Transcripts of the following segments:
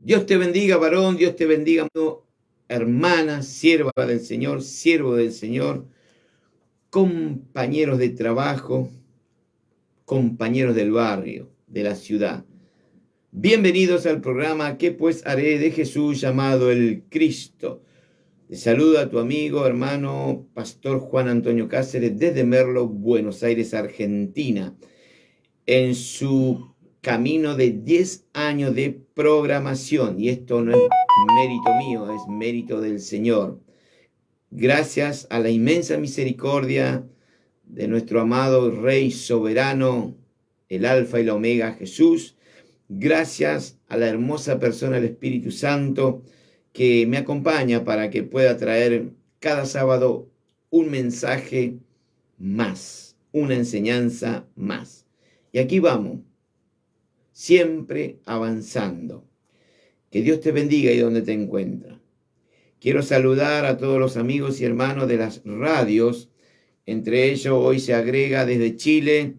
Dios te bendiga, varón, Dios te bendiga, hermana, sierva del Señor, siervo del Señor, compañeros de trabajo, compañeros del barrio, de la ciudad. Bienvenidos al programa ¿Qué pues haré de Jesús llamado el Cristo? Te saluda tu amigo, hermano, pastor Juan Antonio Cáceres desde Merlo, Buenos Aires, Argentina, en su camino de 10 años de programación. Y esto no es mérito mío, es mérito del Señor. Gracias a la inmensa misericordia de nuestro amado Rey soberano, el Alfa y la Omega, Jesús. Gracias a la hermosa persona del Espíritu Santo que me acompaña para que pueda traer cada sábado un mensaje más, una enseñanza más. Y aquí vamos, siempre avanzando. Que Dios te bendiga y donde te encuentras. Quiero saludar a todos los amigos y hermanos de las radios. Entre ellos hoy se agrega desde Chile,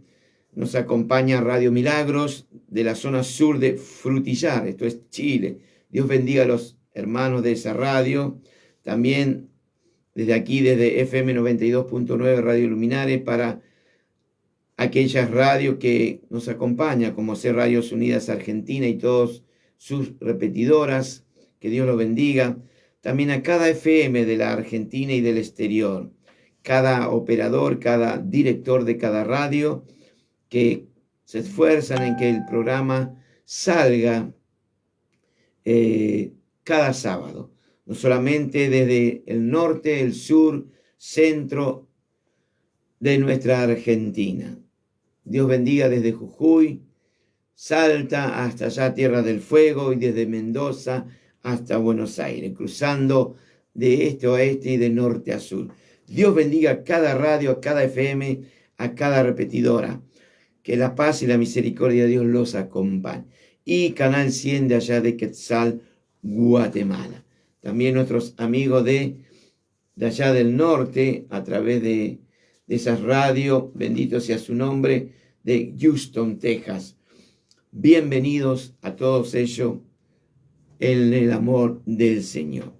nos acompaña Radio Milagros de la zona sur de Frutillar, esto es Chile. Dios bendiga a los hermanos de esa radio. También desde aquí, desde FM 92.9 Radio Luminares, para aquellas radios que nos acompañan, como C Radios Unidas Argentina y todas sus repetidoras. Que Dios los bendiga. También a cada FM de la Argentina y del exterior, cada operador, cada director de cada radio que se esfuerzan en que el programa salga cada sábado, no solamente desde el norte, el sur, centro de nuestra Argentina. Dios bendiga desde Jujuy, Salta hasta allá Tierra del Fuego, y desde Mendoza hasta Buenos Aires, cruzando de este a oeste y de norte a sur. Dios bendiga a cada radio, a cada FM, a cada repetidora. Que la paz y la misericordia de Dios los acompañe. Y Canal 100 de allá de Quetzal, Guatemala. También nuestros amigos de allá del norte, a través de esas radios, bendito sea su nombre, de Houston, Texas. Bienvenidos a todos ellos en el amor del Señor.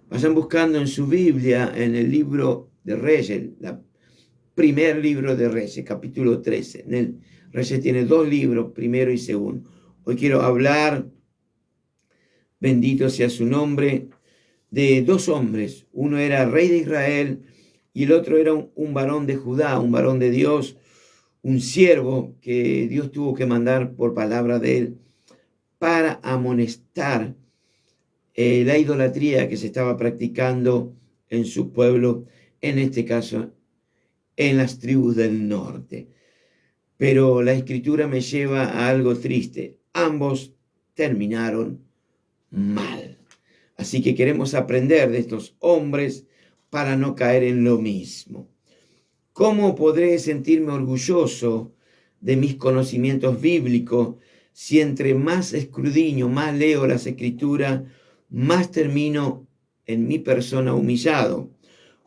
Vayan buscando en su Biblia, en el libro de Reyes, el primer libro de Reyes, capítulo 13. En el Reyes tiene dos libros, primero y segundo. Hoy quiero hablar, bendito sea su nombre, de dos hombres. Uno era rey de Israel y el otro era un varón de Judá, un varón de Dios, un siervo que Dios tuvo que mandar por palabra de él para amonestar la idolatría que se estaba practicando en su pueblo, en este caso en las tribus del norte. Pero la escritura me lleva a algo triste. Ambos terminaron mal. Así que queremos aprender de estos hombres para no caer en lo mismo. ¿Cómo podré sentirme orgulloso de mis conocimientos bíblicos si entre más escudriño, más leo las escrituras, más termino en mi persona humillado?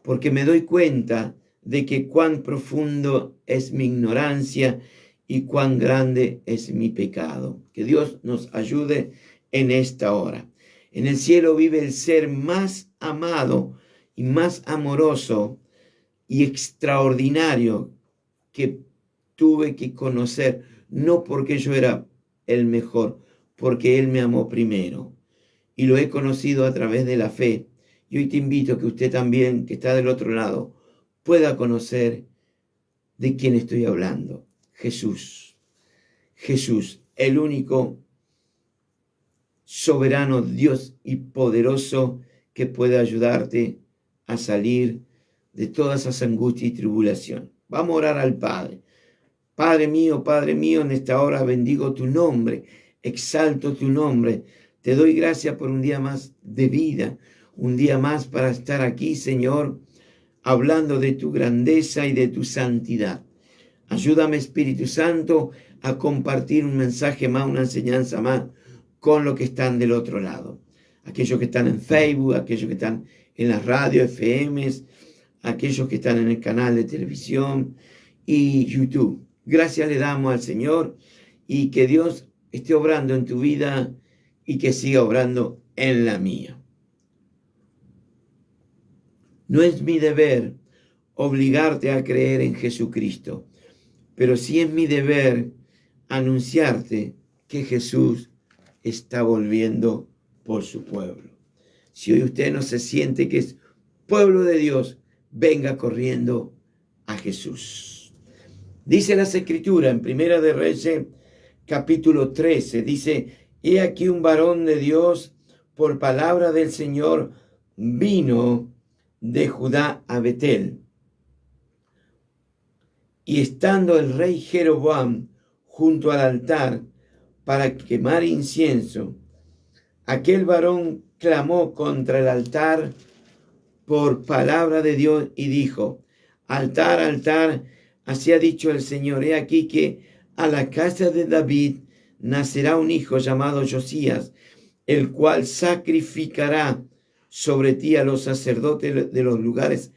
Porque me doy cuenta de que cuán profundo es mi ignorancia y cuán grande es mi pecado. Que Dios nos ayude en esta hora. En el cielo vive el ser más amado y más amoroso y extraordinario que tuve que conocer, no porque yo era el mejor, porque Él me amó primero. Y lo he conocido a través de la fe. Y hoy te invito a que usted también, que está del otro lado, pueda conocer de quién estoy hablando. Jesús. Jesús, el único soberano Dios y poderoso que puede ayudarte a salir de todas esas angustias y tribulación. Vamos a orar al Padre. Padre mío, en esta hora bendigo tu nombre, exalto tu nombre. Te doy gracias por un día más de vida, un día más para estar aquí, Señor, hablando de tu grandeza y de tu santidad. Ayúdame, Espíritu Santo, a compartir un mensaje más, una enseñanza más con los que están del otro lado. Aquellos que están en Facebook, aquellos que están en las radios, FMs, aquellos que están en el canal de televisión y YouTube. Gracias le damos al Señor y que Dios esté obrando en tu vida, y que siga obrando en la mía. No es mi deber obligarte a creer en Jesucristo, pero sí es mi deber anunciarte que Jesús está volviendo por su pueblo. Si hoy usted no se siente que es pueblo de Dios, venga corriendo a Jesús. Dice las Escrituras en Primera de Reyes, capítulo 13, dice: he aquí un varón de Dios, por palabra del Señor, vino de Judá a Betel. Y estando el rey Jeroboam junto al altar para quemar incienso, aquel varón clamó contra el altar por palabra de Dios y dijo: altar, altar, así ha dicho el Señor, he aquí que a la casa de David nacerá un hijo llamado Josías, el cual sacrificará sobre ti a los sacerdotes de los lugares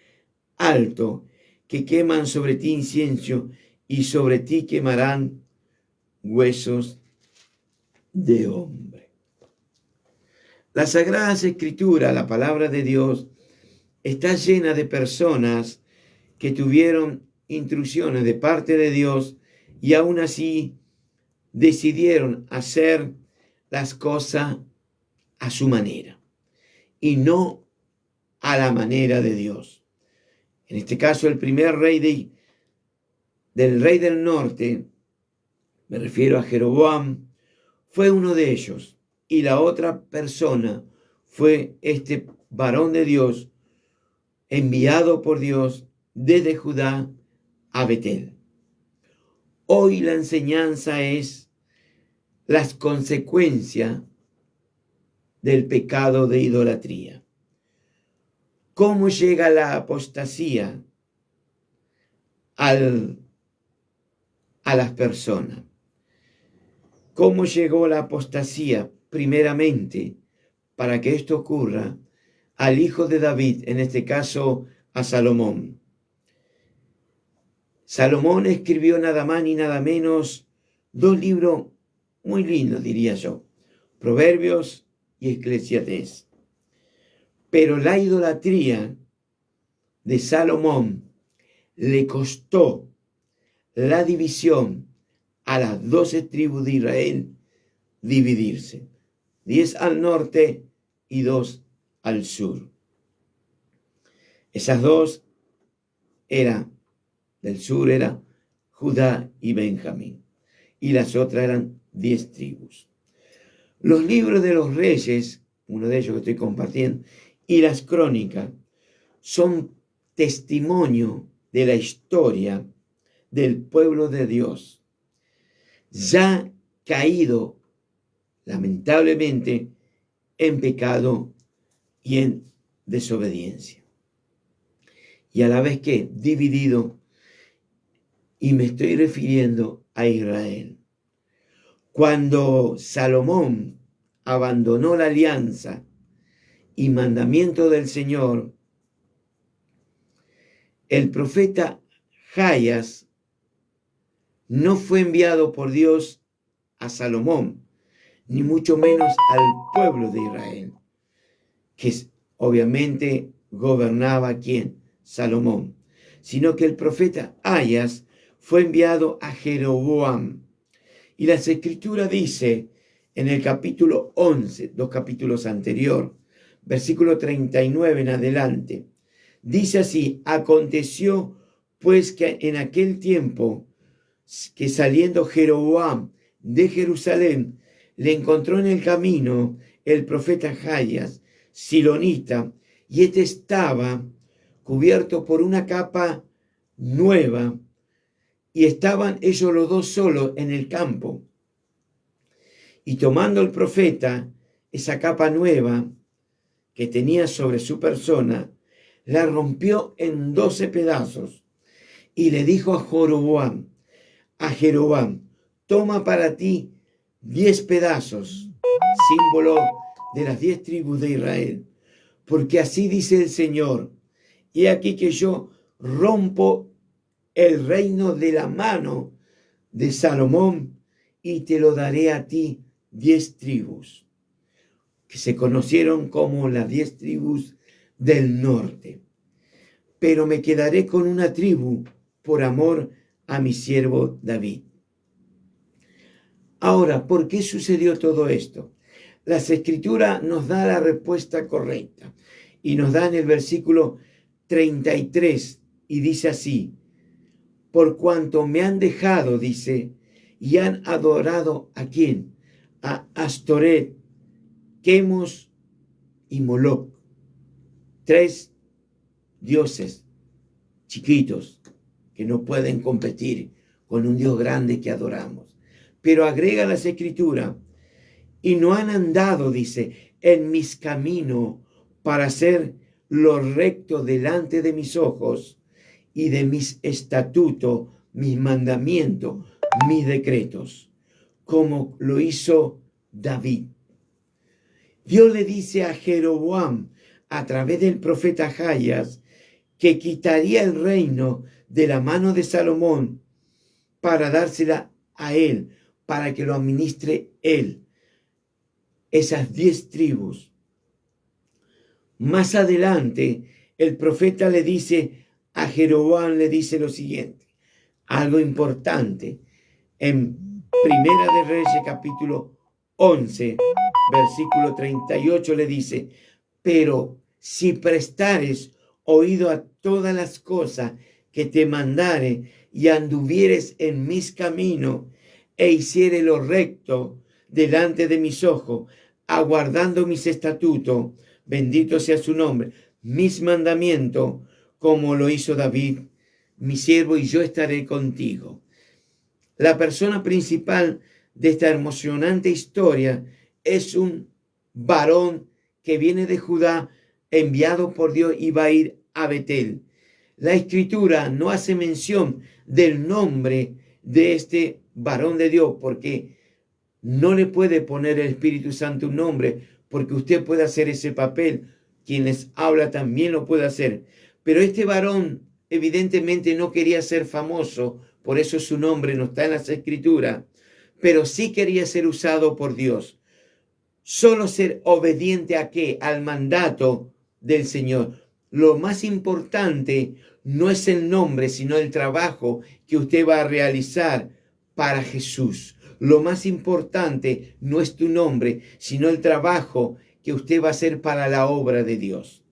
altos, que queman sobre ti incienso, y sobre ti quemarán huesos de hombre. La Sagrada Escritura, la palabra de Dios, está llena de personas que tuvieron instrucciones de parte de Dios y aún así decidieron hacer las cosas a su manera y no a la manera de Dios. En este caso, el primer rey del rey del norte, me refiero a Jeroboam, fue uno de ellos, y la otra persona fue este varón de Dios enviado por Dios desde Judá a Betel. Hoy la enseñanza es las consecuencias del pecado de idolatría. ¿Cómo llega la apostasía a las personas? ¿Cómo llegó la apostasía? Primeramente, para que esto ocurra, al hijo de David, en este caso a Salomón. Salomón escribió nada más ni nada menos 2 libros muy lindos, diría yo: Proverbios y Eclesiastés. Pero la idolatría de Salomón le costó la división a las 12 tribus de Israel, dividirse: 10 al norte y 2 al sur. Esas 2 del sur era Judá y Benjamín, y las otras eran 10 tribus. Los libros de los reyes, uno de ellos que estoy compartiendo, y las crónicas son testimonio de la historia del pueblo de Dios, ya caído lamentablemente en pecado y en desobediencia, y a la vez que dividido, y me estoy refiriendo a Israel. Cuando Salomón abandonó la alianza y mandamiento del Señor, el profeta Jayas no fue enviado por Dios a Salomón, ni mucho menos al pueblo de Israel, que obviamente gobernaba ¿quién? Salomón, sino que el profeta Jayas fue enviado a Jeroboam. Y las Escrituras dice en el capítulo 11, 2 capítulos anterior, versículo 39 en adelante, dice así: aconteció pues que en aquel tiempo que saliendo Jeroboam de Jerusalén, le encontró en el camino el profeta Jayas, silonita, y este estaba cubierto por una capa nueva, y estaban ellos los dos solos en el campo. Y tomando el profeta esa capa nueva que tenía sobre su persona, la rompió en 12 pedazos, y le dijo a Jeroboam: toma para ti 10 pedazos, símbolo de las 10 tribus de Israel, porque así dice el Señor: he aquí que yo rompo el reino de la mano de Salomón y te lo daré a ti 10 tribus. que se conocieron como las 10 tribus del norte. Pero me quedaré con una tribu por amor a mi siervo David. Ahora, ¿por qué sucedió todo esto? Las Escrituras nos da la respuesta correcta y nos da en el versículo 33 y dice así: por cuanto me han dejado, dice, y han adorado ¿a quién? A Astoret, Quemos y Moloc, 3 dioses chiquitos que no pueden competir con un Dios grande que adoramos. Pero agrega las Escrituras, y no han andado, dice, en mis caminos para hacer lo recto delante de mis ojos y de mis estatutos, mis mandamientos, mis decretos, como lo hizo David. Dios le dice a Jeroboam a través del profeta Ahías que quitaría el reino de la mano de Salomón para dársela a él, para que lo administre él. Esas 10 tribus. Más adelante, el profeta le dice a Jeroboam, le dice lo siguiente, algo importante, en Primera de Reyes, capítulo 11, versículo 38, le dice: pero si prestares oído a todas las cosas que te mandare y anduvieres en mis caminos e hiciere lo recto delante de mis ojos, aguardando mis estatutos, bendito sea su nombre, mis mandamientos, como lo hizo David, mi siervo, y yo estaré contigo. La persona principal de esta emocionante historia es un varón que viene de Judá, enviado por Dios, y va a ir a Betel. La Escritura no hace mención del nombre de este varón de Dios, porque no le puede poner el Espíritu Santo un nombre, porque usted puede hacer ese papel. Quien les habla también lo puede hacer. Pero este varón evidentemente no quería ser famoso, por eso su nombre no está en las Escrituras, pero sí quería ser usado por Dios. Solo ser obediente ¿a qué? Al mandato del Señor. Lo más importante no es el nombre, sino el trabajo que usted va a realizar para Jesús. Lo más importante no es tu nombre, sino el trabajo que usted va a hacer para la obra de Dios.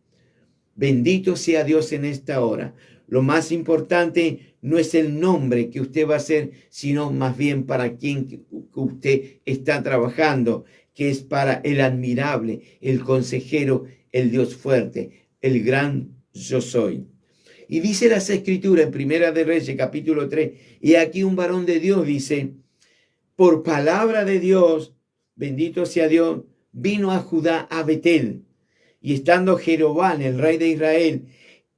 Bendito sea Dios en esta hora. Lo más importante no es el nombre que usted va a hacer, sino más bien para quien usted está trabajando, que es para el admirable, el consejero, el Dios fuerte, el gran yo soy. Y dice las Escrituras en Primera de Reyes, capítulo 3, y aquí un varón de Dios dice: por palabra de Dios, bendito sea Dios, vino a Judá, a Betel, y estando Jeroboam, el rey de Israel,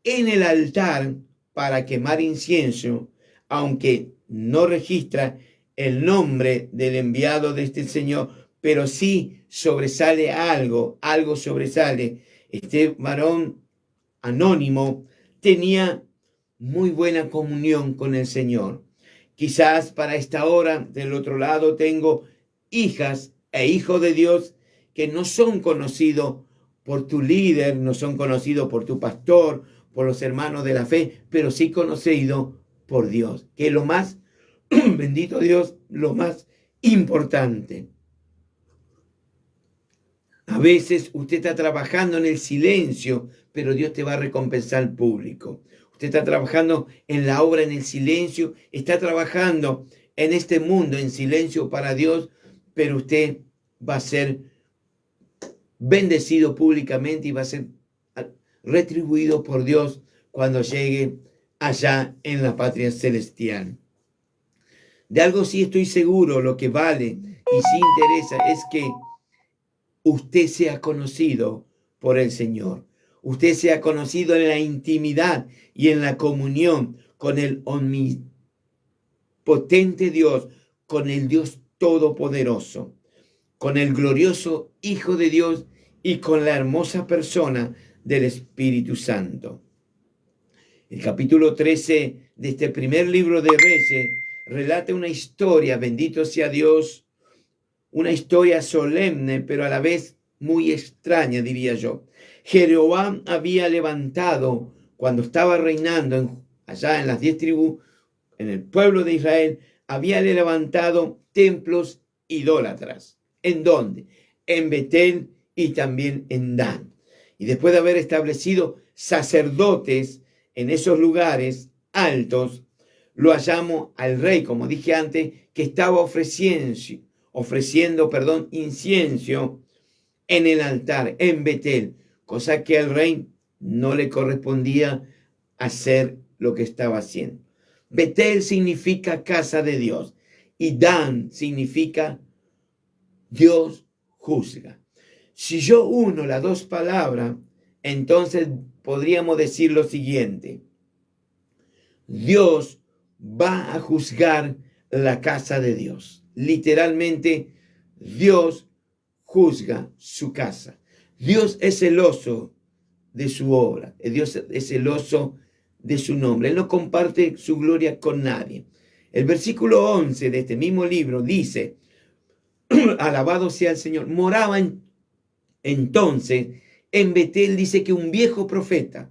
en el altar para quemar incienso, aunque no registra el nombre del enviado de este Señor, pero sí sobresale algo sobresale. Este varón anónimo tenía muy buena comunión con el Señor. Quizás para esta hora del otro lado tengo hijas e hijos de Dios que no son conocidos por tu líder, no son conocidos por tu pastor, por los hermanos de la fe, pero sí conocidos por Dios, que es lo más, bendito Dios, lo más importante. A veces usted está trabajando en el silencio, pero Dios te va a recompensar al público. Usted está trabajando en la obra en el silencio, está trabajando en este mundo en silencio para Dios, pero usted va a ser bendecido públicamente y va a ser retribuido por Dios cuando llegue allá en la patria celestial. De algo sí estoy seguro, lo que vale y sí interesa es que usted sea conocido por el Señor. Usted sea conocido en la intimidad y en la comunión con el omnipotente Dios, con el Dios todopoderoso, con el glorioso Hijo de Dios y con la hermosa persona del Espíritu Santo. El capítulo 13 de este primer libro de Reyes relata una historia, bendito sea Dios, una historia solemne, pero a la vez muy extraña, diría yo. Jeroboam había levantado, cuando estaba reinando allá en las 10 tribus, en el pueblo de Israel, había levantado templos idólatras. ¿En dónde? En Betel y también en Dan. Y después de haber establecido sacerdotes en esos lugares altos, lo hallamos al rey, como dije antes, que estaba ofreciendo incienso en el altar, en Betel, cosa que al rey no le correspondía hacer lo que estaba haciendo. Betel significa casa de Dios y Dan significa Dios juzga. Si yo uno las dos palabras, entonces podríamos decir lo siguiente: Dios va a juzgar la casa de Dios. Literalmente, Dios juzga su casa. Dios es celoso de su obra. Dios es celoso de su nombre. Él no comparte su gloria con nadie. El versículo 11 de este mismo libro dice: alabado sea el Señor. Moraba entonces en Betel, dice que un viejo profeta,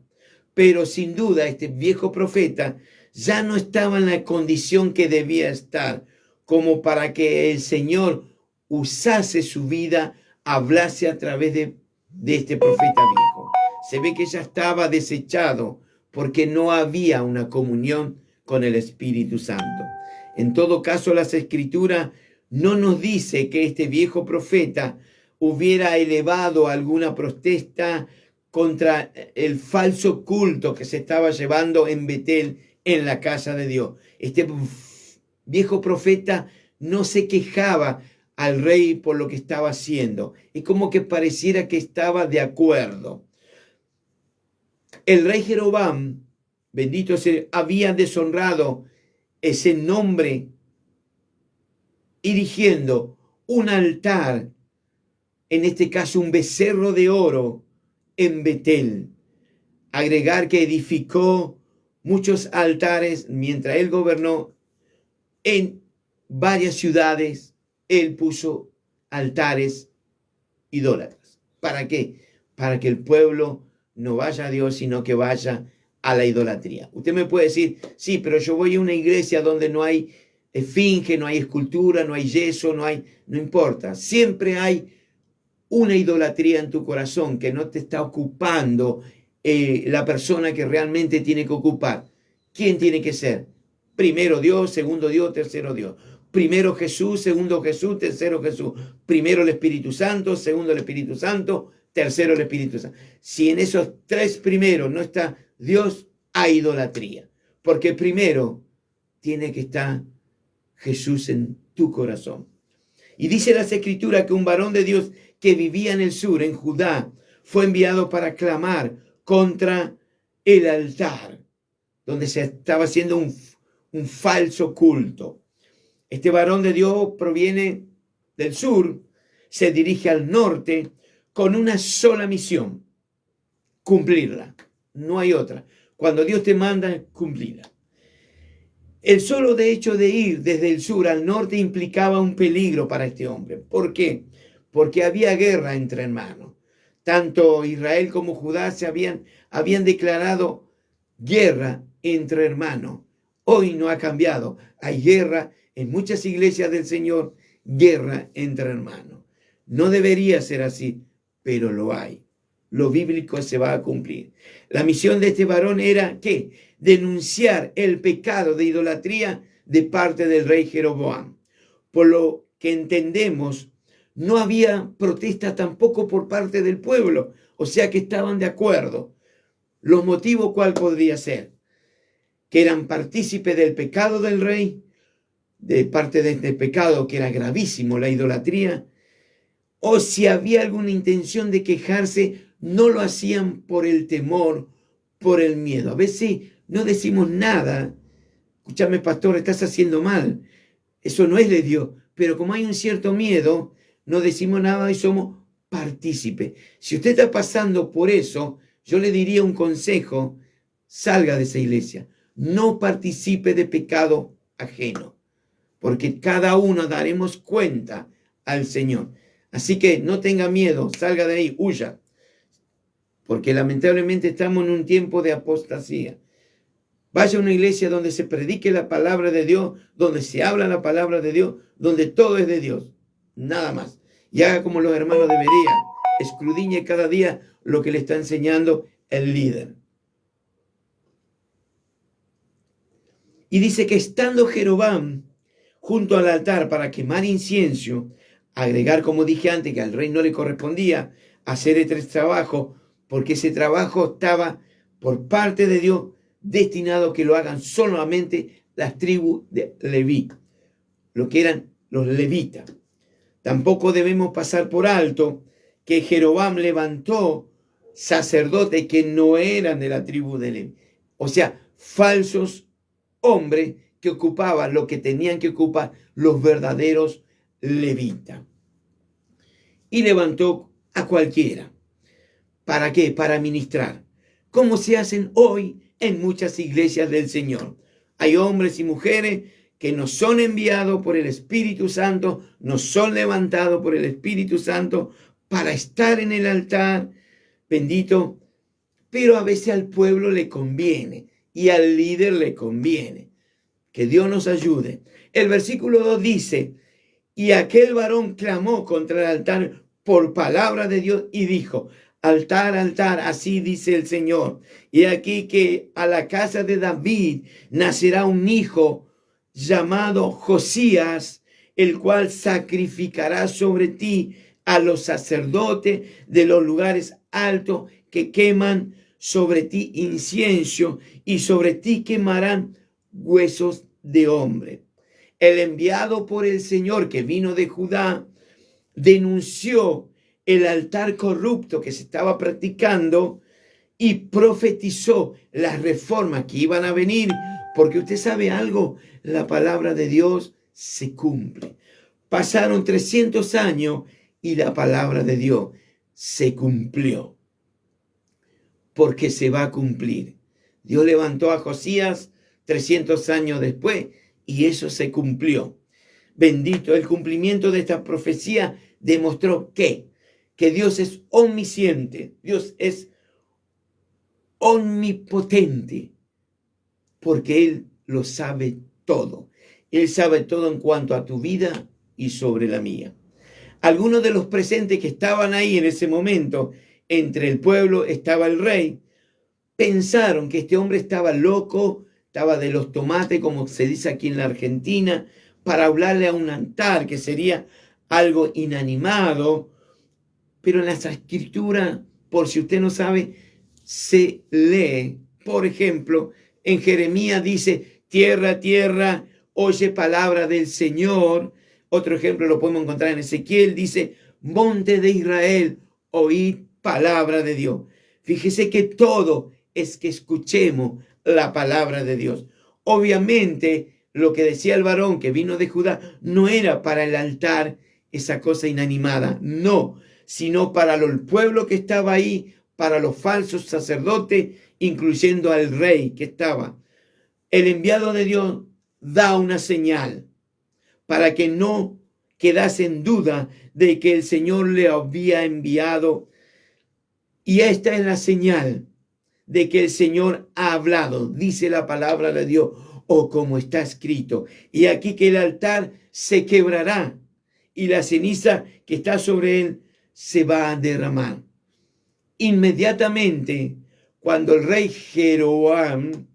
pero sin duda este viejo profeta ya no estaba en la condición que debía estar, como para que el Señor usase su vida, hablase a través de este profeta viejo. Se ve que ya estaba desechado porque no había una comunión con el Espíritu Santo. En todo caso, las Escrituras no nos dice que este viejo profeta hubiera elevado alguna protesta contra el falso culto que se estaba llevando en Betel, en la casa de Dios. Este viejo profeta no se quejaba al rey por lo que estaba haciendo. Es como que pareciera que estaba de acuerdo. El rey Jeroboam, bendito sea, había deshonrado ese nombre erigiendo un altar, en este caso un becerro de oro en Betel. Agregar que edificó muchos altares mientras él gobernó en varias ciudades. Él puso altares idólatras. ¿Para qué? Para que el pueblo no vaya a Dios, sino que vaya a la idolatría. Usted me puede decir: sí, pero yo voy a una iglesia donde no hay esfinge, no hay escultura, no hay yeso, no importa. Siempre hay una idolatría en tu corazón que no te está ocupando la persona que realmente tiene que ocupar. ¿Quién tiene que ser? Primero Dios, segundo Dios, tercero Dios. Primero Jesús, segundo Jesús, tercero Jesús. Primero el Espíritu Santo, segundo el Espíritu Santo, tercero el Espíritu Santo. Si en esos tres primeros no está Dios, hay idolatría. Porque primero tiene que estar Jesús en tu corazón. Y dice las Escrituras que un varón de Dios que vivía en el sur, en Judá, fue enviado para clamar contra el altar, donde se estaba haciendo un falso culto. Este varón de Dios proviene del sur, se dirige al norte con una sola misión: cumplirla. No hay otra. Cuando Dios te manda, cumplirla. El solo hecho de ir desde el sur al norte implicaba un peligro para este hombre. ¿Por qué? Porque había guerra entre hermanos. Tanto Israel como Judá habían declarado guerra entre hermanos. Hoy no ha cambiado. Hay guerra en muchas iglesias del Señor, guerra entre hermanos. No debería ser así, pero lo hay. Lo bíblico se va a cumplir. La misión de este varón era, ¿qué? Denunciar el pecado de idolatría de parte del rey Jeroboam. Por lo que entendemos, no había protesta tampoco por parte del pueblo, o sea que estaban de acuerdo. ¿Los motivos cuál podría ser? Que eran partícipes del pecado del rey, de parte de este pecado que era gravísimo, la idolatría, o si había alguna intención de quejarse, no lo hacían por el temor, por el miedo. A veces no decimos nada. Escúchame, pastor, estás haciendo mal. Eso no es de Dios. Pero como hay un cierto miedo, no decimos nada y somos partícipes. Si usted está pasando por eso, yo le diría un consejo: salga de esa iglesia. No participe de pecado ajeno, porque cada uno daremos cuenta al Señor. Así que no tenga miedo, salga de ahí, huya. Porque lamentablemente estamos en un tiempo de apostasía. Vaya a una iglesia donde se predique la palabra de Dios, donde se habla la palabra de Dios, donde todo es de Dios. Nada más. Y haga como los hermanos deberían. Escudriñe cada día lo que le está enseñando el líder. Y dice que estando Jeroboam junto al altar para quemar incienso, agregar, como dije antes, que al rey no le correspondía hacer este trabajo, porque ese trabajo estaba por parte de Dios destinado a que lo hagan solamente las tribus de Leví, lo que eran los levitas. Tampoco debemos pasar por alto que Jeroboam levantó sacerdotes que no eran de la tribu de Leví, o sea, falsos hombres que ocupaban lo que tenían que ocupar los verdaderos levitas. Y levantó a cualquiera. ¿Para qué? Para ministrar. Como se hacen hoy en muchas iglesias del Señor. Hay hombres y mujeres que no son enviados por el Espíritu Santo, no son levantados por el Espíritu Santo para estar en el altar, bendito, pero a veces al pueblo le conviene y al líder le conviene. Que Dios nos ayude. El versículo 2 dice, y aquel varón clamó contra el altar por palabra de Dios y dijo, altar, altar, así dice el Señor. Y aquí que a la casa de David nacerá un hijo llamado Josías, el cual sacrificará sobre ti a los sacerdotes de los lugares altos que queman sobre ti incienso y sobre ti quemarán huesos de hombre. El enviado por el Señor que vino de Judá denunció el altar corrupto que se estaba practicando y profetizó las reformas que iban a venir, porque usted sabe algo, la palabra de Dios se cumple. Pasaron 300 años y la palabra de Dios se cumplió, porque se va a cumplir. Dios levantó a Josías 300 años después y eso se cumplió. Bendito, el cumplimiento de esta profecía demostró que Dios es omnisciente, Dios es omnipotente, porque Él lo sabe todo. Él sabe todo en cuanto a tu vida y sobre la mía. Algunos de los presentes que estaban ahí en ese momento, entre el pueblo estaba el rey, pensaron que este hombre estaba loco, estaba de los tomates, como se dice aquí en la Argentina, para hablarle a un altar, que sería algo inanimado. Pero en las escrituras, por si usted no sabe, se lee, por ejemplo, en Jeremías dice, tierra, tierra, oye palabra del Señor. Otro ejemplo lo podemos encontrar en Ezequiel, dice, monte de Israel, oíd palabra de Dios. Fíjese que todo es que escuchemos la palabra de Dios. Obviamente, lo que decía el varón que vino de Judá no era para el altar, esa cosa inanimada, no, sino para el pueblo que estaba ahí, para los falsos sacerdotes, incluyendo al rey que estaba. El enviado de Dios da una señal para que no quedase en duda de que el Señor le había enviado. Y esta es la señal de que el Señor ha hablado, dice la palabra de Dios, o como está escrito. Y aquí que el altar se quebrará y la ceniza que está sobre él se va a derramar. Inmediatamente, cuando el rey Jeroboam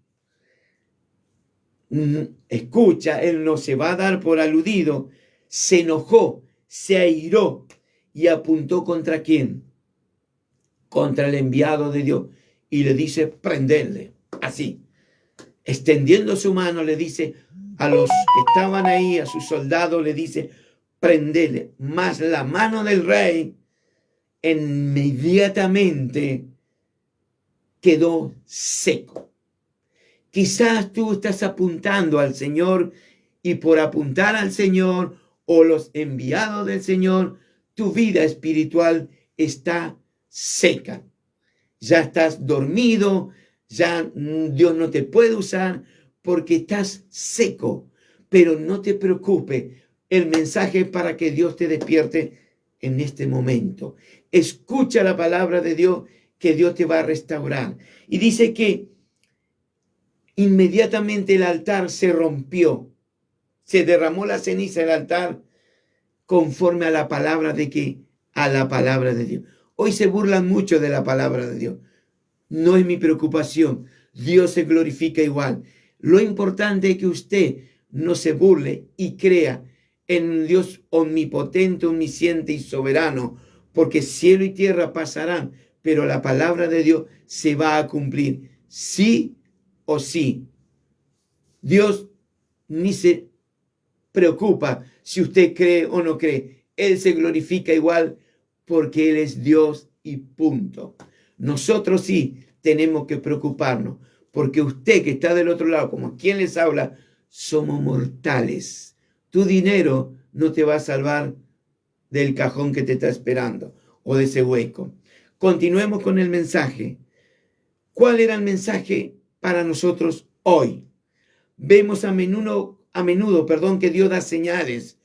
escucha, él no se va a dar por aludido, se enojó, se airó y apuntó ¿contra quién? Contra el enviado de Dios y le dice, prenderle, así. Extendiendo su mano le dice a los que estaban ahí, a sus soldados, le dice, prendele. Mas la mano del rey inmediatamente quedó seco. Quizás tú estás apuntando al Señor y por apuntar al Señor o los enviados del Señor, tu vida espiritual está seca. Ya estás dormido, ya Dios no te puede usar porque estás seco. Pero no te preocupes, el mensaje es para que Dios te despierte en este momento. Escucha la palabra de Dios, que Dios te va a restaurar. Y dice que inmediatamente el altar se rompió, se derramó la ceniza del altar conforme a la palabra a la palabra de Dios. Hoy se burlan mucho de la palabra de Dios. No es mi preocupación. Dios se glorifica igual. Lo importante es que usted no se burle y crea en un Dios omnipotente, omnisciente y soberano, porque cielo y tierra pasarán, pero la palabra de Dios se va a cumplir, sí o sí. Dios ni se preocupa si usted cree o no cree. Él se glorifica igual porque Él es Dios y punto. Nosotros sí tenemos que preocuparnos, porque usted que está del otro lado, como quien les habla, somos mortales. Tu dinero no te va a salvar del cajón que te está esperando o de ese hueco. Continuemos con el mensaje. ¿Cuál era el mensaje para nosotros hoy? Vemos a menudo, que Dios da señales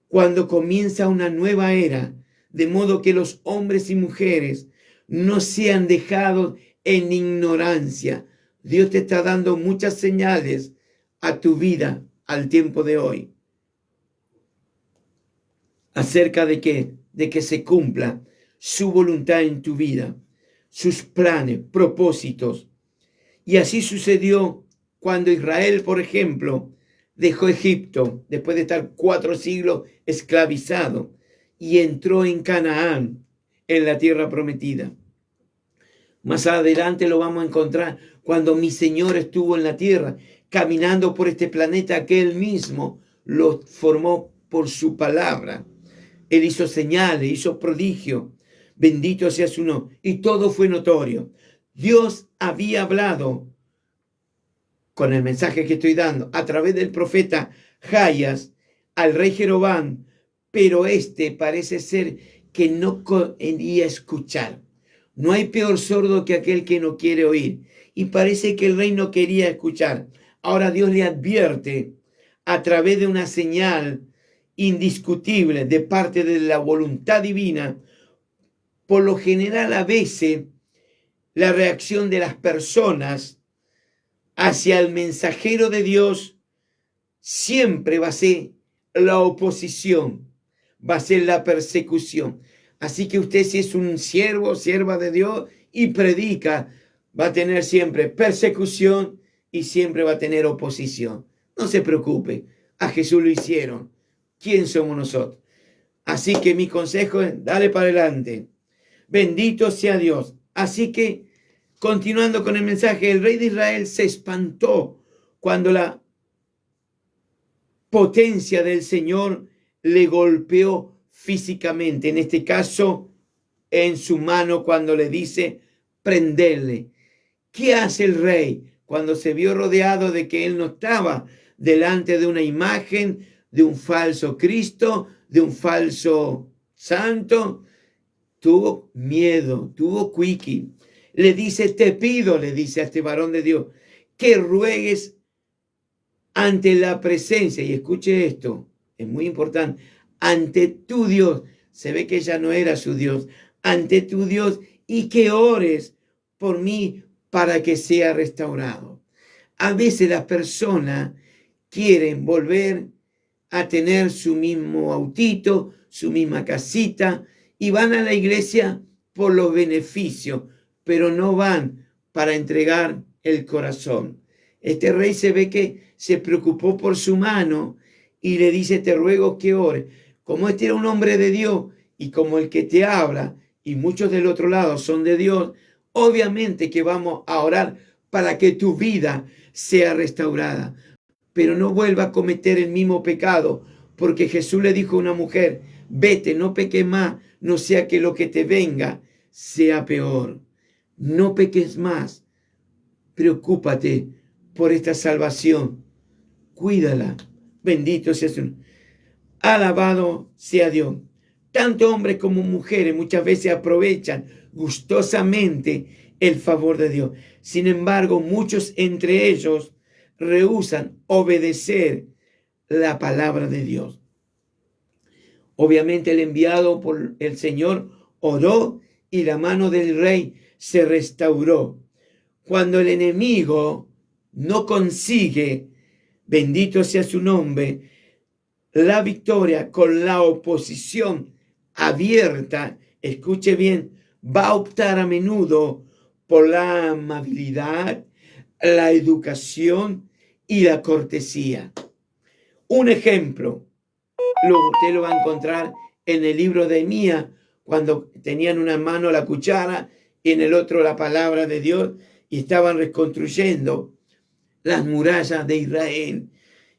cuando comienza una nueva era, de modo que los hombres y mujeres no sean dejados en ignorancia. Dios te está dando muchas señales a tu vida, al tiempo de hoy, acerca de que se cumpla su voluntad en tu vida, sus planes, propósitos. Y así sucedió cuando Israel, por ejemplo, dejó Egipto después de estar 4 siglos esclavizado y entró en Canaán, en la tierra prometida. Más adelante lo vamos a encontrar cuando mi Señor estuvo en la tierra, caminando por este planeta que Él mismo lo formó por su palabra. Él hizo señales, hizo prodigios. Bendito sea su nombre. Y todo fue notorio. Dios había hablado con el mensaje que estoy dando a través del profeta Jayas al rey Jeroboam, pero parece ser que no quería escuchar. No hay peor sordo que aquel que no quiere oír. Y parece que el rey no quería escuchar. Ahora Dios le advierte a través de una señal indiscutible de parte de la voluntad divina. Por lo general, a veces, la reacción de las personas hacia el mensajero de Dios siempre va a ser la oposición, va a ser la persecución. Así que usted, si es un siervo, sierva de Dios y predica, va a tener siempre persecución y siempre va a tener oposición. No se preocupe, a Jesús lo hicieron. ¿Quién somos nosotros? Así que mi consejo es, dale para adelante. Bendito sea Dios. Así que, continuando con el mensaje, el rey de Israel se espantó cuando la potencia del Señor le golpeó físicamente. En este caso, en su mano, cuando le dice prenderle. ¿Qué hace el rey cuando se vio rodeado de que él no estaba delante de una imagen, de un falso Cristo, de un falso santo? Tuvo miedo, tuvo cuiqui. Le dice, te pido, le dice a este varón de Dios, que ruegues ante la presencia, y escuche esto, es muy importante, ante tu Dios. Se ve que ella no era su Dios. Ante tu Dios, y que ores por mí para que sea restaurado. A veces las personas quieren volver a tener su mismo autito, su misma casita, y van a la iglesia por los beneficios, pero no van para entregar el corazón. Este rey se ve que se preocupó por su mano y le dice, te ruego que ores. Como este era un hombre de Dios y como el que te habla, y muchos del otro lado son de Dios, obviamente que vamos a orar para que tu vida sea restaurada. Pero no vuelva a cometer el mismo pecado, porque Jesús le dijo a una mujer, vete, no peques más, no sea que lo que te venga sea peor. No peques más. Preocúpate por esta salvación. Cuídala. Bendito sea su nombre. Alabado sea Dios. Tanto hombres como mujeres muchas veces aprovechan gustosamente el favor de Dios. Sin embargo, muchos entre ellos rehúsan obedecer la palabra de Dios. Obviamente el enviado por el Señor oró y la mano del rey se restauró. Cuando el enemigo no consigue, bendito sea su nombre, la victoria con la oposición abierta, escuche bien, va a optar a menudo por la amabilidad, la educación y la cortesía. Un ejemplo, usted lo va a encontrar en el libro de Nehemías, cuando tenían una mano la cuchara y en el otro la palabra de Dios y estaban reconstruyendo las murallas de Israel.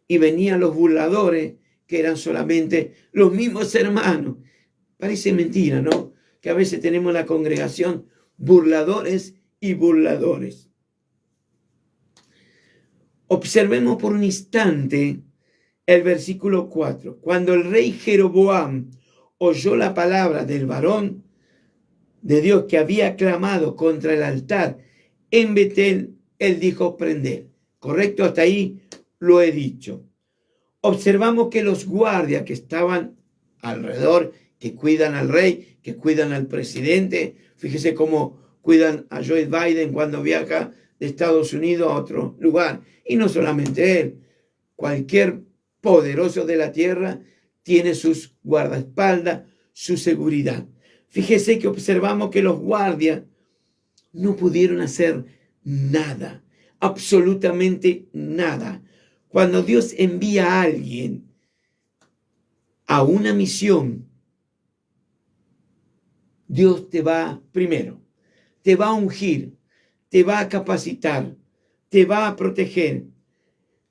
Y venían los burladores, que eran solamente los mismos hermanos. Parece mentira, ¿no? Que a veces tenemos en la congregación burladores y burladores. Observemos por un instante el versículo 4. Cuando el rey Jeroboam oyó la palabra del varón de Dios que había clamado contra el altar en Betel, él dijo: prender. ¿Correcto? Hasta ahí lo he dicho. Observamos que los guardias que estaban alrededor, que cuidan al rey, que cuidan al presidente, fíjese cómo cuidan a Joe Biden cuando viaja de Estados Unidos a otro lugar. Y no solamente él, cualquier poderoso de la tierra tiene sus guardaespaldas, su seguridad. Fíjese que observamos que los guardias no pudieron hacer nada, absolutamente nada. Cuando Dios envía a alguien a una misión, Dios te va primero, te va a ungir, te va a capacitar, te va a proteger.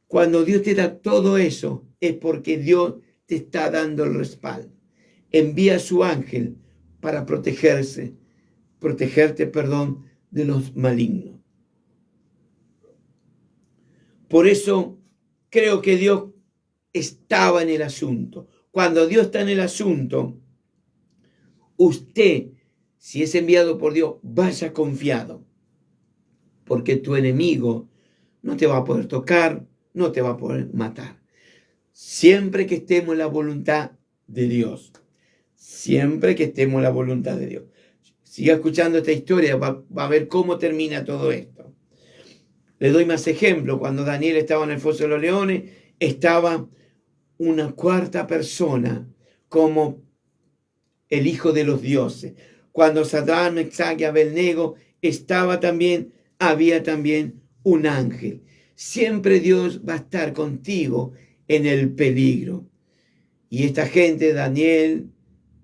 Cuando Dios te da todo eso, es porque Dios te está dando el respaldo. Envía a su ángel para protegerte, de los malignos. Por eso creo que Dios estaba en el asunto. Cuando Dios está en el asunto, usted, si es enviado por Dios, vaya confiado, porque tu enemigo no te va a poder tocar, no te va a poder matar. Siempre que estemos en la voluntad de Dios. Siempre que estemos en la voluntad de Dios. Siga escuchando esta historia, va a ver cómo termina todo esto. Le doy más ejemplos. Cuando Daniel estaba en el foso de los leones, estaba una cuarta persona como el hijo de los dioses. Cuando Sadrach, Mesach y Abednego había también un ángel. Siempre Dios va a estar contigo en el peligro. Y esta gente, Daniel,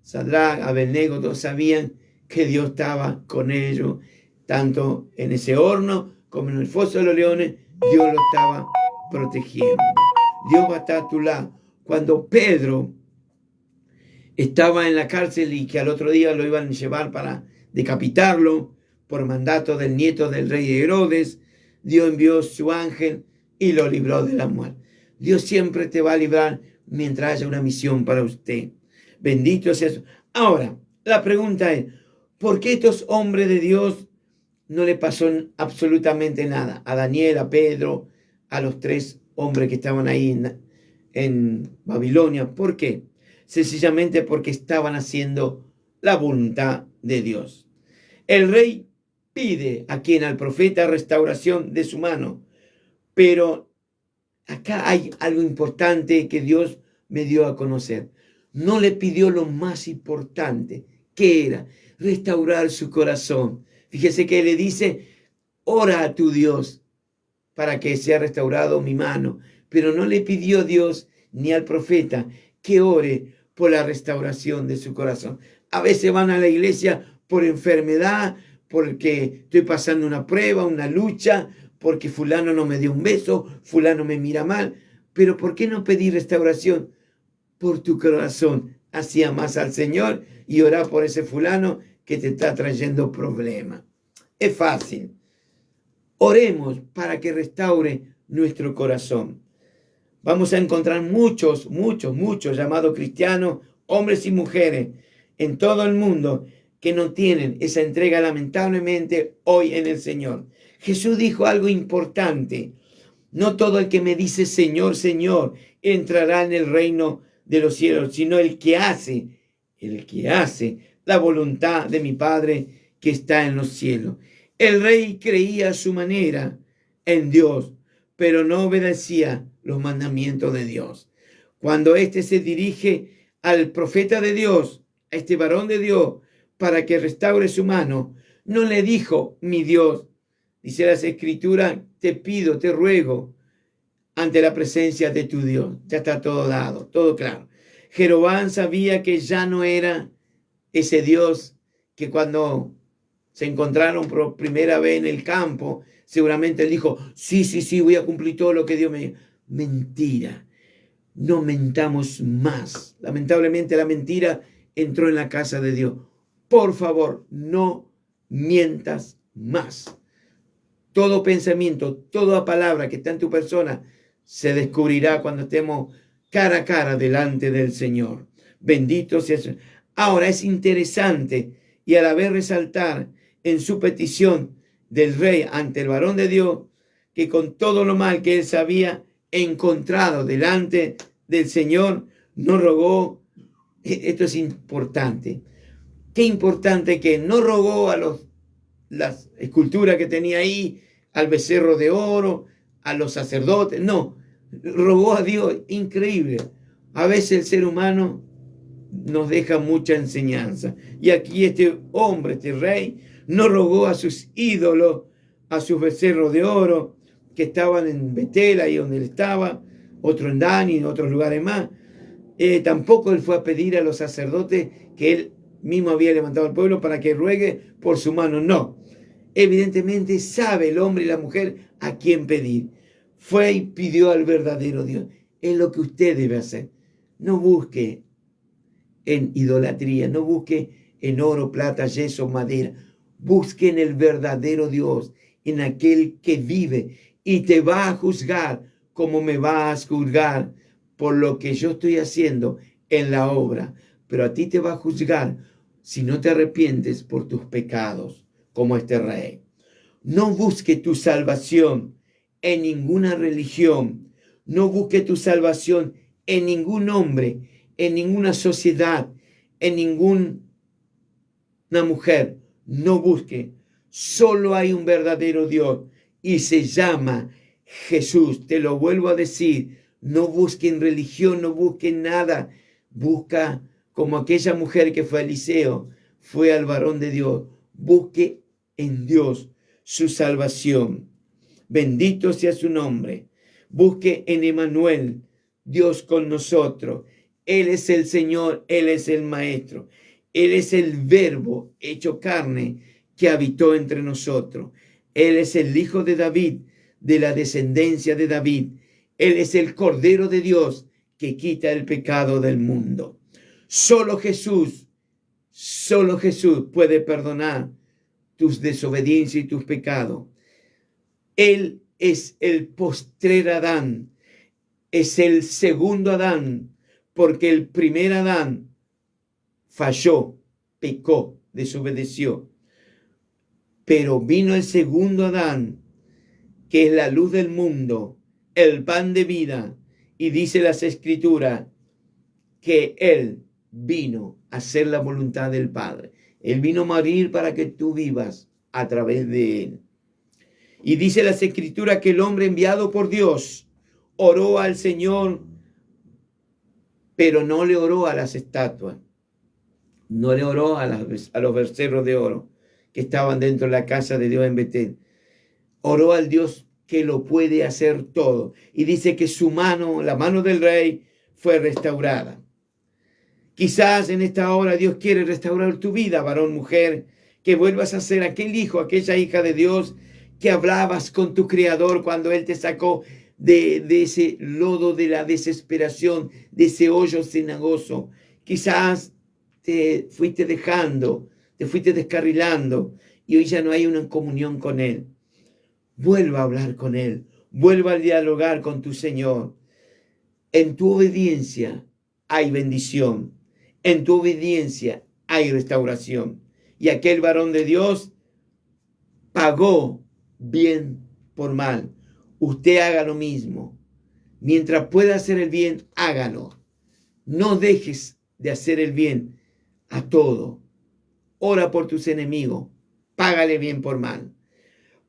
Sadrach, Abednego, todos sabían que Dios estaba con ellos, tanto en ese horno como en el foso de los leones. Dios lo estaba protegiendo. Dios va a estar a tu lado. Cuando Pedro estaba en la cárcel y que al otro día lo iban a llevar para decapitarlo por mandato del nieto del rey Herodes, Dios envió su ángel y lo libró de la muerte. Dios siempre te va a librar mientras haya una misión para usted. Bendito sea eso. Ahora, la pregunta es, ¿por qué estos hombres de Dios no le pasó absolutamente nada? A Daniel, a Pedro, a los 3 hombres que estaban ahí en Babilonia. ¿Por qué? Sencillamente porque estaban haciendo la voluntad de Dios. El rey pide al profeta restauración de su mano, pero acá hay algo importante que Dios me dio a conocer. No le pidió lo más importante, que era restaurar su corazón. Fíjese que le dice: ora a tu Dios para que sea restaurado mi mano. Pero no le pidió Dios ni al profeta que ore por la restauración de su corazón. A veces van a la iglesia por enfermedad, porque estoy pasando una prueba, una lucha, porque fulano no me dio un beso, fulano me mira mal. Pero ¿por qué no pedir restauración por tu corazón? Así amas al Señor y orar por ese fulano que te está trayendo problemas. Es fácil. Oremos para que restaure nuestro corazón. Vamos a encontrar muchos llamados cristianos, hombres y mujeres en todo el mundo que no tienen esa entrega lamentablemente hoy en el Señor. Jesús dijo algo importante: no todo el que me dice Señor, Señor entrará en el reino de los cielos, sino el que hace la voluntad de mi Padre que está en los cielos. El rey creía a su manera en Dios, pero no obedecía los mandamientos de Dios. Cuando éste se dirige al profeta de Dios, a este varón de Dios, para que restaure su mano, no le dijo, mi Dios, dice las Escrituras, te pido, te ruego, ante la presencia de tu Dios. Ya está todo dado, todo claro. Jeroboam sabía que ya no era ese Dios que cuando se encontraron por primera vez en el campo, seguramente él dijo, sí, voy a cumplir todo lo que Dios me dijo. Mentira. No mentamos más. Lamentablemente la mentira entró en la casa de Dios. Por favor, no mientas más. Todo pensamiento, toda palabra que está en tu persona se descubrirá cuando estemos cara a cara delante del Señor. Bendito sea. Ahora es interesante y a la vez resaltar en su petición del rey ante el varón de Dios que con todo lo mal que él se había encontrado delante del Señor, no rogó. Esto es importante. Qué importante que no rogó a las esculturas que tenía ahí, al becerro de oro, a los sacerdotes. No, rogó a Dios. Increíble. A veces el ser humano nos deja mucha enseñanza. Y aquí este hombre, este rey, no rogó a sus ídolos, a sus becerros de oro que estaban en Betel, ahí donde él estaba, otro en Dan y en otros lugares más. Tampoco él fue a pedir a los sacerdotes que él mismo había levantado al pueblo para que ruegue por su mano. No. Evidentemente sabe el hombre y la mujer a quién pedir. Fue y pidió al verdadero Dios. Es lo que usted debe hacer. No busque en idolatría, no busque en oro, plata, yeso, madera. Busque en el verdadero Dios, en aquel que vive y te va a juzgar como me vas a juzgar por lo que yo estoy haciendo en la obra. Pero a ti te va a juzgar si no te arrepientes por tus pecados, como este rey. No busque tu salvación en ninguna religión. No busque tu salvación en ningún hombre, en ninguna sociedad, en ninguna mujer. No busque. Solo hay un verdadero Dios y se llama Jesús. Te lo vuelvo a decir. No busque en religión, no busque nada. Busca como aquella mujer que fue a Eliseo, fue al varón de Dios. Busque en Dios su salvación. Bendito sea su nombre. Busque en Emmanuel, Dios con nosotros. Él es el Señor, Él es el Maestro. Él es el Verbo hecho carne que habitó entre nosotros. Él es el Hijo de David, de la descendencia de David. Él es el Cordero de Dios que quita el pecado del mundo. Solo Jesús puede perdonar tus desobediencias y tus pecados. Él es el postrer Adán, es el segundo Adán, porque el primer Adán falló, pecó, desobedeció. Pero vino el segundo Adán, que es la luz del mundo, el pan de vida, y dice las Escrituras que Él vino a hacer la voluntad del Padre. Él vino a morir para que tú vivas a través de Él. Y dice las Escrituras que el hombre enviado por Dios oró al Señor, pero no le oró a las estatuas. No le oró a los becerros de oro que estaban dentro de la casa de Dios en Betel. Oró al Dios que lo puede hacer todo. Y dice que su mano, la mano del rey, fue restaurada. Quizás en esta hora Dios quiere restaurar tu vida, varón, mujer, que vuelvas a ser aquel hijo, aquella hija de Dios que hablabas con tu Creador cuando Él te sacó de ese lodo de la desesperación, de ese hoyo cenagoso. Quizás te fuiste dejando, te fuiste descarrilando y hoy ya no hay una comunión con Él. Vuelva a hablar con Él, vuelva a dialogar con tu Señor. En tu obediencia hay bendición, en tu obediencia hay restauración. Y aquel varón de Dios pagó bien por mal. Usted haga lo mismo. Mientras pueda hacer el bien, hágalo. No dejes de hacer el bien a todo. Ora por tus enemigos. Págale bien por mal.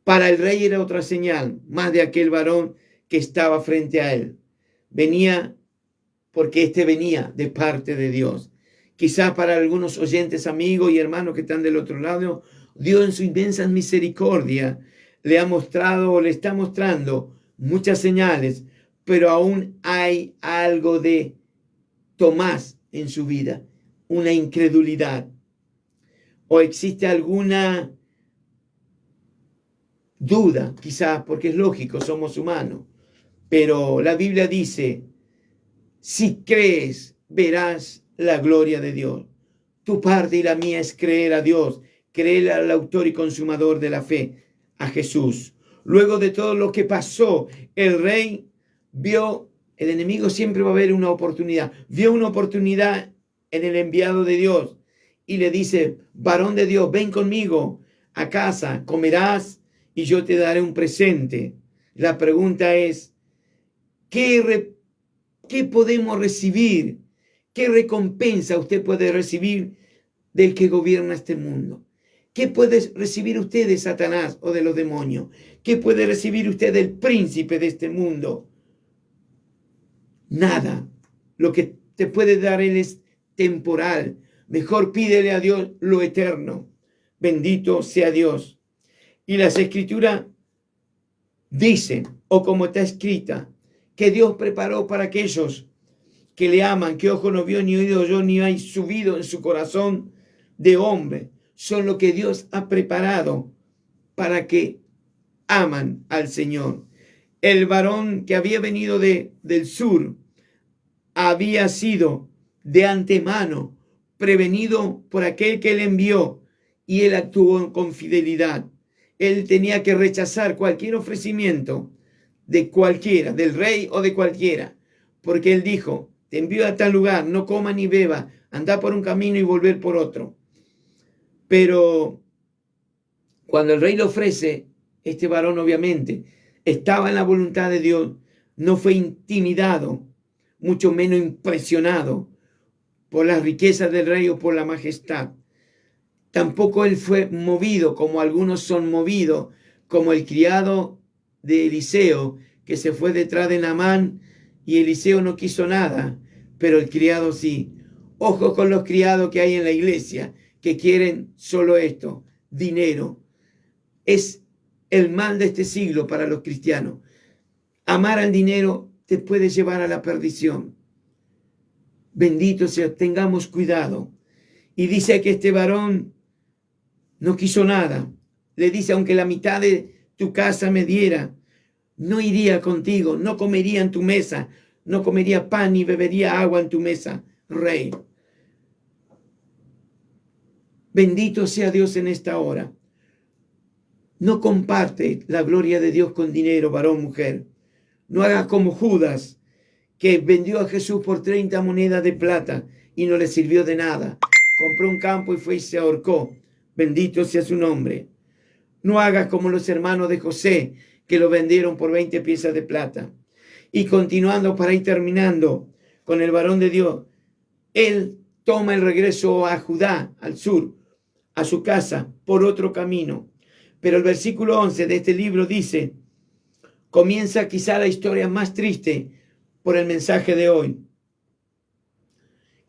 Para el rey era otra señal, más de aquel varón que estaba frente a él. Venía porque venía de parte de Dios. Quizás para algunos oyentes, amigos y hermanos que están del otro lado, Dios en su inmensa misericordia le ha mostrado o le está mostrando muchas señales, pero aún hay algo de Tomás en su vida, una incredulidad. O existe alguna duda, quizás, porque es lógico, somos humanos. Pero la Biblia dice, si crees, verás la gloria de Dios. Tu parte y la mía es creer a Dios, creer al autor y consumador de la fe, a Jesús. Luego de todo lo que pasó, el rey vio, el enemigo siempre va a ver una oportunidad, vio una oportunidad en el enviado de Dios y le dice, varón de Dios, ven conmigo a casa, comerás y yo te daré un presente. La pregunta es, ¿qué podemos recibir? ¿Qué recompensa usted puede recibir del que gobierna este mundo? ¿Qué puede recibir usted de Satanás o de los demonios? ¿Qué puede recibir usted del príncipe de este mundo? Nada. Lo que te puede dar él es temporal. Mejor pídele a Dios lo eterno. Bendito sea Dios. Y las escrituras dicen, o como está escrita, que Dios preparó para aquellos que le aman, que ojo no vio, ni oído oyó, ni hay subido en su corazón de hombre. Son lo que Dios ha preparado para que aman al Señor. El varón que había venido del sur había sido de antemano prevenido por aquel que le envió y él actuó con fidelidad. Él tenía que rechazar cualquier ofrecimiento de cualquiera, del rey o de cualquiera, porque él dijo, te envío a tal lugar, no coma ni beba, anda por un camino y volver por otro. Pero cuando el rey le ofrece, este varón obviamente estaba en la voluntad de Dios, no fue intimidado, mucho menos impresionado por las riquezas del rey o por la majestad. Tampoco él fue movido como algunos son movidos, como el criado de Eliseo, que se fue detrás de Naamán y Eliseo no quiso nada, pero el criado sí. Ojo con los criados que hay en la iglesia, que quieren solo esto, dinero. Es el mal de este siglo para los cristianos. Amar al dinero te puede llevar a la perdición. Bendito sea, tengamos cuidado. Y dice que este varón no quiso nada. Le dice, aunque la mitad de tu casa me diera, no iría contigo, no comería en tu mesa, no comería pan ni bebería agua en tu mesa, rey. Bendito sea Dios en esta hora. No comparte la gloria de Dios con dinero, varón, mujer. No hagas como Judas, que vendió a Jesús por 30 monedas de plata y no le sirvió de nada. Compró un campo y fue y se ahorcó. Bendito sea su nombre. No hagas como los hermanos de José, que lo vendieron por 20 piezas de plata. Y continuando para ir terminando con el varón de Dios, él toma el regreso a Judá, al sur, a su casa, por otro camino. Pero el versículo 11 de este libro dice, comienza quizá la historia más triste por el mensaje de hoy,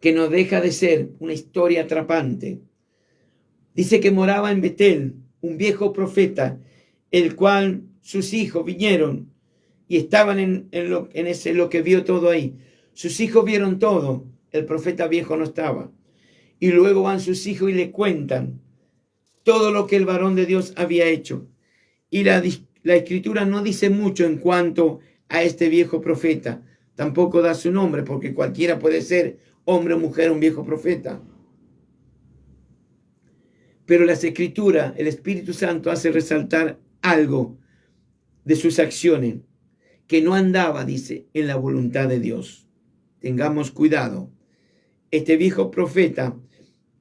que no deja de ser una historia atrapante. Dice que moraba en Betel un viejo profeta, el cual sus hijos vinieron y estaban en lo que vio todo ahí. Sus hijos vieron todo, el profeta viejo no estaba. Y luego van sus hijos y le cuentan todo lo que el varón de Dios había hecho. Y la escritura no dice mucho en cuanto a este viejo profeta. Tampoco da su nombre, porque cualquiera puede ser hombre o mujer, un viejo profeta. Pero las escrituras, el Espíritu Santo hace resaltar algo de sus acciones, que no andaba, dice, en la voluntad de Dios. Tengamos cuidado. Este viejo profeta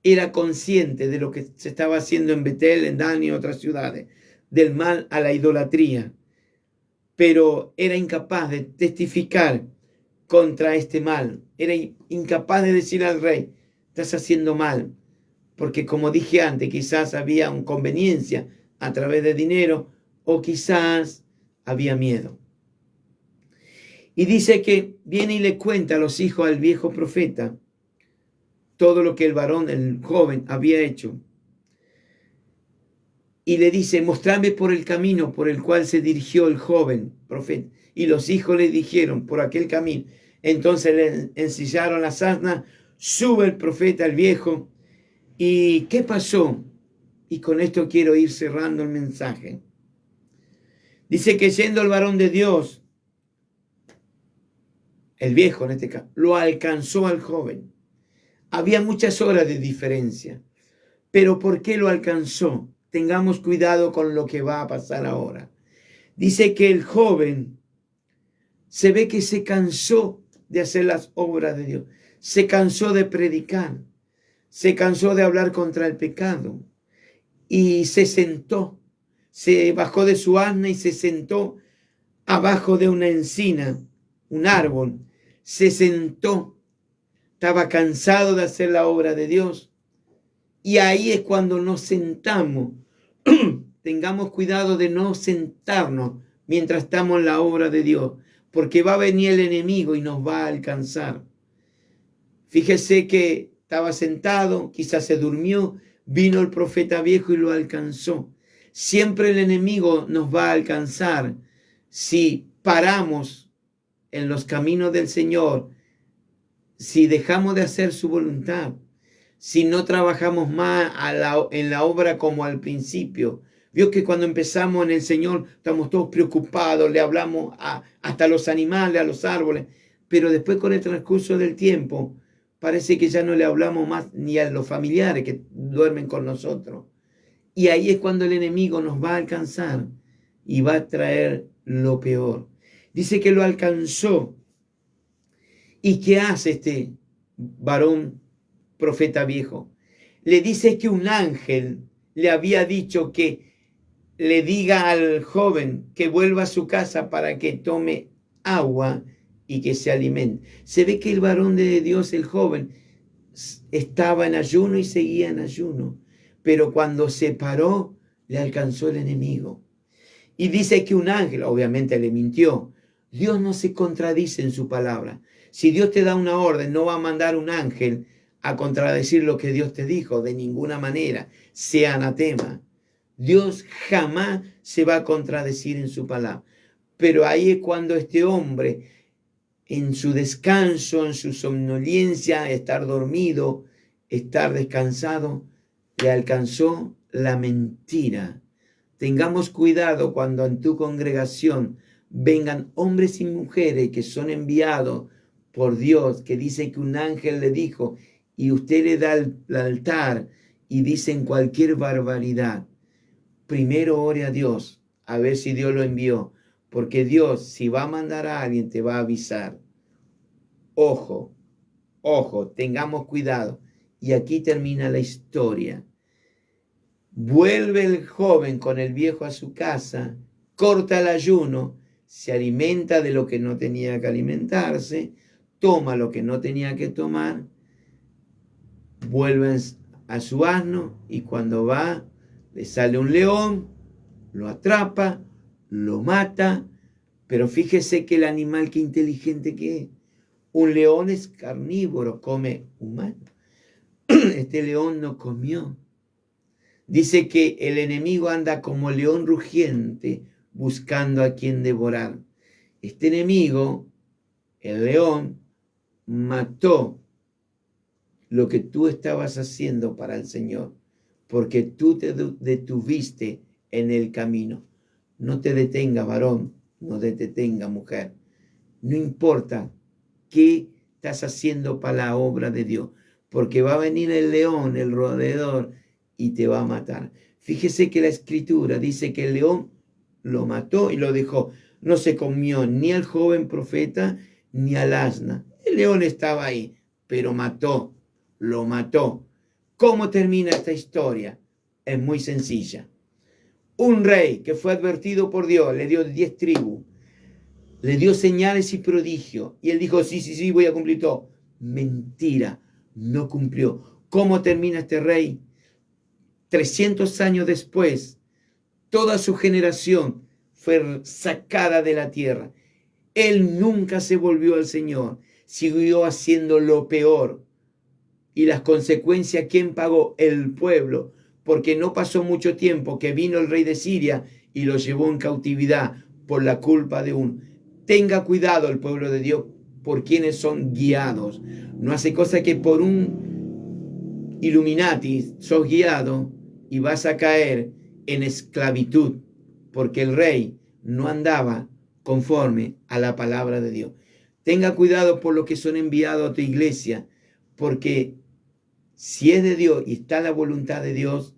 era consciente de lo que se estaba haciendo en Betel, en Dan y otras ciudades, del mal a la idolatría, pero era incapaz de testificar contra este mal. era incapaz de decir al rey, estás haciendo mal, porque como dije antes, quizás había una conveniencia a través de dinero o quizás había miedo. Y dice que viene y le cuenta a los hijos al viejo profeta todo lo que el varón, el joven, había hecho. Y le dice, mostrame por el camino por el cual se dirigió el joven profeta. Y los hijos le dijeron, por aquel camino. Entonces le ensillaron las asnas, sube el profeta, el viejo. ¿Y qué pasó? Y con esto quiero ir cerrando el mensaje. Dice que yendo el varón de Dios, el viejo en este caso, lo alcanzó al joven. Había muchas horas de diferencia. Pero ¿por qué lo alcanzó? Tengamos cuidado con lo que va a pasar ahora. Dice que el joven se ve que se cansó de hacer las obras de Dios. Se cansó de predicar. Se cansó de hablar contra el pecado. Y se sentó. Se bajó de su asna y se sentó abajo de una encina, un árbol. Se sentó. Estaba cansado de hacer la obra de Dios. Y ahí es cuando nos sentamos. Tengamos cuidado de no sentarnos mientras estamos en la obra de Dios, porque va a venir el enemigo y nos va a alcanzar. Fíjese que estaba sentado, quizás se durmió, vino el profeta viejo y lo alcanzó. Siempre el enemigo nos va a alcanzar si paramos en los caminos del Señor, si dejamos de hacer su voluntad, si no trabajamos más en la obra como al principio. Vio que cuando empezamos en el Señor estamos todos preocupados, le hablamos hasta a los animales, a los árboles, pero después con el transcurso del tiempo parece que ya no le hablamos más ni a los familiares que duermen con nosotros. Y ahí es cuando el enemigo nos va a alcanzar y va a traer lo peor. Dice que lo alcanzó. ¿Y qué hace este varón profeta viejo? Le dice que un ángel le había dicho que le diga al joven que vuelva a su casa para que tome agua y que se alimente. Se ve que el varón de Dios, el joven, estaba en ayuno y seguía en ayuno, pero cuando se paró, le alcanzó el enemigo. Y dice que un ángel, obviamente le mintió. Dios no se contradice en su palabra. Si Dios te da una orden, no va a mandar un ángel a contradecir lo que Dios te dijo, de ninguna manera, sea anatema. Dios jamás se va a contradecir en su palabra. Pero ahí es cuando este hombre, en su descanso, en su somnolencia, estar dormido, estar descansado, le alcanzó la mentira. Tengamos cuidado cuando en tu congregación vengan hombres y mujeres que son enviados por Dios, que dice que un ángel le dijo, y usted le da el altar y dicen cualquier barbaridad. Primero ore a Dios, a ver si Dios lo envió, porque Dios, si va a mandar a alguien, te va a avisar. Ojo, ojo, tengamos cuidado. Y aquí termina la historia. Vuelve el joven con el viejo a su casa, corta el ayuno, se alimenta de lo que no tenía que alimentarse, toma lo que no tenía que tomar, vuelve a su asno y cuando va, le sale un león, lo atrapa, lo mata, pero fíjese que el animal, qué inteligente que es. Un león es carnívoro, come humano. Este león no comió. Dice que el enemigo anda como león rugiente buscando a quien devorar. Este enemigo, el león, mató lo que tú estabas haciendo para el Señor, porque tú te detuviste en el camino. No te detenga, varón, no te detenga, mujer. No importa qué estás haciendo para la obra de Dios, porque va a venir el león, el roedor, y te va a matar. Fíjese que la Escritura dice que el león lo mató y lo dejó. No se comió ni al joven profeta ni al asna. El león estaba ahí, pero lo mató. ¿Cómo termina esta historia? Es muy sencilla. Un rey que fue advertido por Dios, le dio 10 tribus, le dio señales y prodigios, y él dijo, sí, voy a cumplir todo. mentira, no cumplió. ¿Cómo termina este rey? 300 años después, toda su generación fue sacada de la tierra. Él nunca se volvió al Señor, siguió haciendo lo peor. Y las consecuencias, ¿quién pagó? El pueblo, porque no pasó mucho tiempo que vino el rey de Siria y lo llevó en cautividad por la culpa de uno. Tenga cuidado el pueblo de Dios por quienes son guiados. No hace cosa que por un Illuminati sos guiado y vas a caer en esclavitud, porque el rey no andaba conforme a la palabra de Dios. Tenga cuidado por los que son enviados a tu iglesia, porque si es de Dios y está la voluntad de Dios,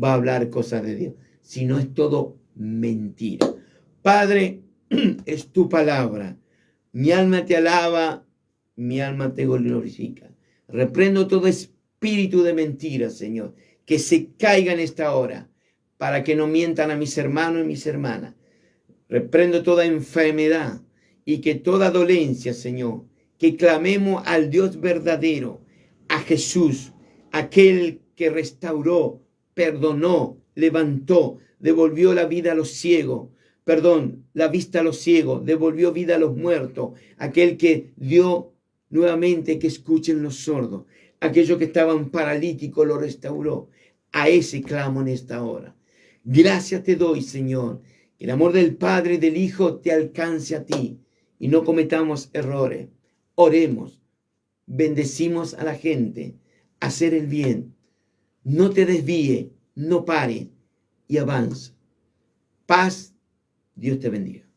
va a hablar cosas de Dios. Si no, es todo mentira. Padre, es tu palabra. Mi alma te alaba, mi alma te glorifica. Reprendo todo espíritu de mentira, Señor, que se caiga en esta hora, para que no mientan a mis hermanos y mis hermanas. Reprendo toda enfermedad y que toda dolencia, Señor, que clamemos al Dios verdadero, a Jesús, aquel que restauró, perdonó, levantó, devolvió la vida a los ciegos, la vista a los ciegos, devolvió vida a los muertos, aquel que dio nuevamente que escuchen los sordos, aquellos que estaban paralíticos lo restauró. A ese clamo en esta hora. Gracias te doy, Señor, que el amor del Padre y del Hijo te alcance a ti y no cometamos errores. Oremos, bendecimos a la gente, hacer el bien. No te desvíe, no pare y avanza. Paz, Dios te bendiga.